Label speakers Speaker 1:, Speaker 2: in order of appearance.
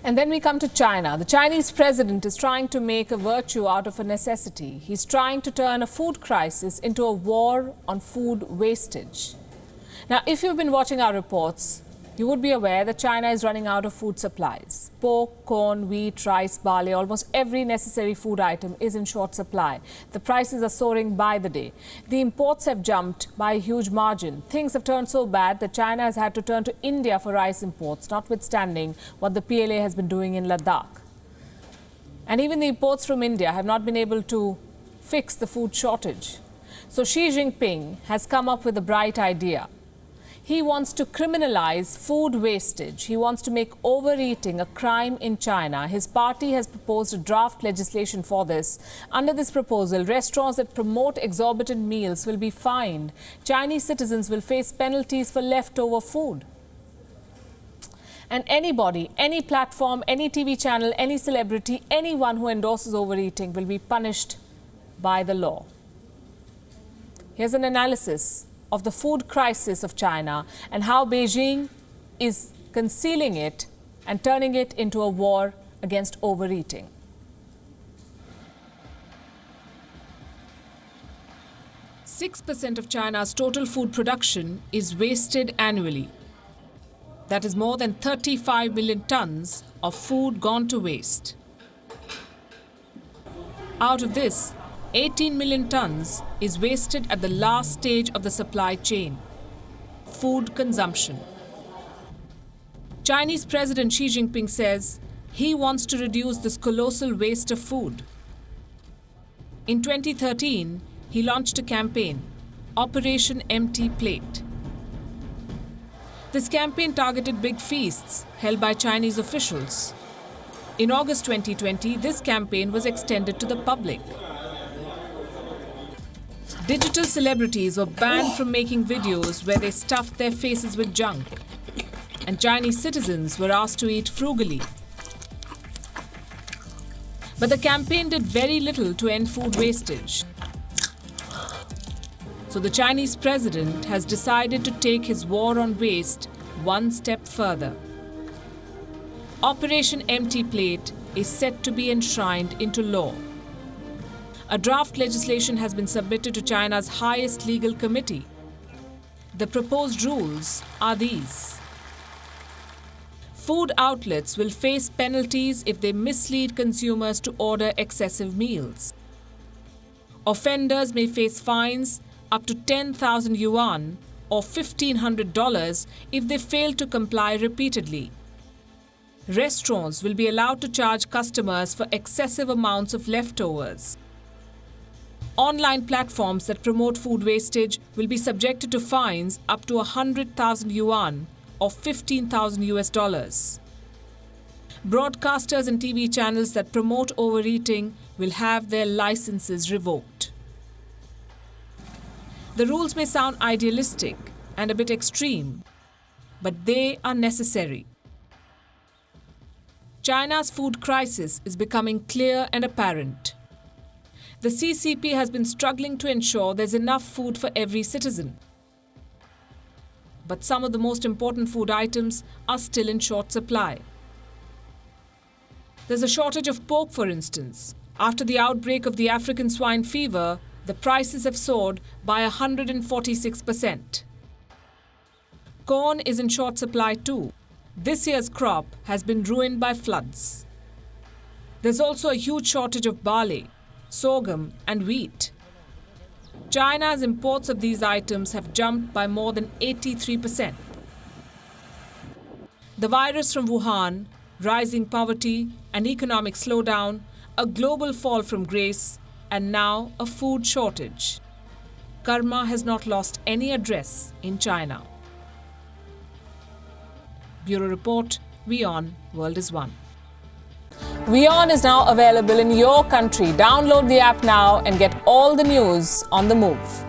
Speaker 1: And then we come to China. The Chinese president is trying to make a virtue out of a necessity. He's trying to turn a food crisis into a war on food wastage. Now, if you've been watching our reports, you would be aware that China is running out of food supplies. Pork, corn, wheat, rice, barley, almost every necessary food item is in short supply. The prices are soaring by the day. The imports have jumped by a huge margin. Things have turned so bad that China has had to turn to India for rice imports, notwithstanding what the PLA has been doing in Ladakh. And even the imports from India have not been able to fix the food shortage. So Xi Jinping has come up with a bright idea. He wants to criminalize food wastage. He wants to make overeating a crime in China. His party has proposed a draft legislation for this. Under this proposal, restaurants that promote exorbitant meals will be fined. Chinese citizens will face penalties for leftover food. And anybody, any platform, any TV channel, any celebrity, anyone who endorses overeating will be punished by the law. Here's an analysis of the food crisis of China and how Beijing is concealing it and turning it into a war against overeating. % of China's total food production is wasted annually. That is more than 35 million tons of food gone to waste. Out of this, 18 million tons is wasted at the last stage of the supply chain, food consumption. Chinese President Xi Jinping says he wants to reduce this colossal waste of food. In 2013, he launched a campaign, Operation Empty Plate. This campaign targeted big feasts held by Chinese officials. In August 2020, this campaign was extended to the public. Digital celebrities were banned from making videos where they stuffed their faces with junk, and Chinese citizens were asked to eat frugally. But the campaign did very little to end food wastage. So the Chinese president has decided to take his war on waste one step further. Operation Empty Plate is set to be enshrined into law. A draft legislation has been submitted to China's highest legal committee. The proposed rules are these. Food outlets will face penalties if they mislead consumers to order excessive meals. Offenders may face fines up to 10,000 yuan or $1,500 if they fail to comply repeatedly. Restaurants will be allowed to charge customers for excessive amounts of leftovers. Online platforms that promote food wastage will be subjected to fines up to 100,000 yuan or 15,000 US. Broadcasters and TV channels that promote overeating will have their licenses revoked. The rules may sound idealistic and a bit extreme, but they are necessary. China's food crisis is becoming clear and apparent. The CCP has been struggling to ensure there's enough food for every citizen. But some of the most important food items are still in short supply. There's a shortage of pork, for instance. After the outbreak of the African swine fever, the prices have soared by 146%. Corn is in short supply too. This year's crop has been ruined by floods. There's also a huge shortage of barley, sorghum and wheat. China's imports of these items have jumped by more than 83%. The virus from Wuhan, rising poverty and economic slowdown, a global fall from grace, and now a food shortage. Karma has not lost any address in China. Bureau Report, WION World is One. WION is now available in your country. Download the app now and get all the news on the move.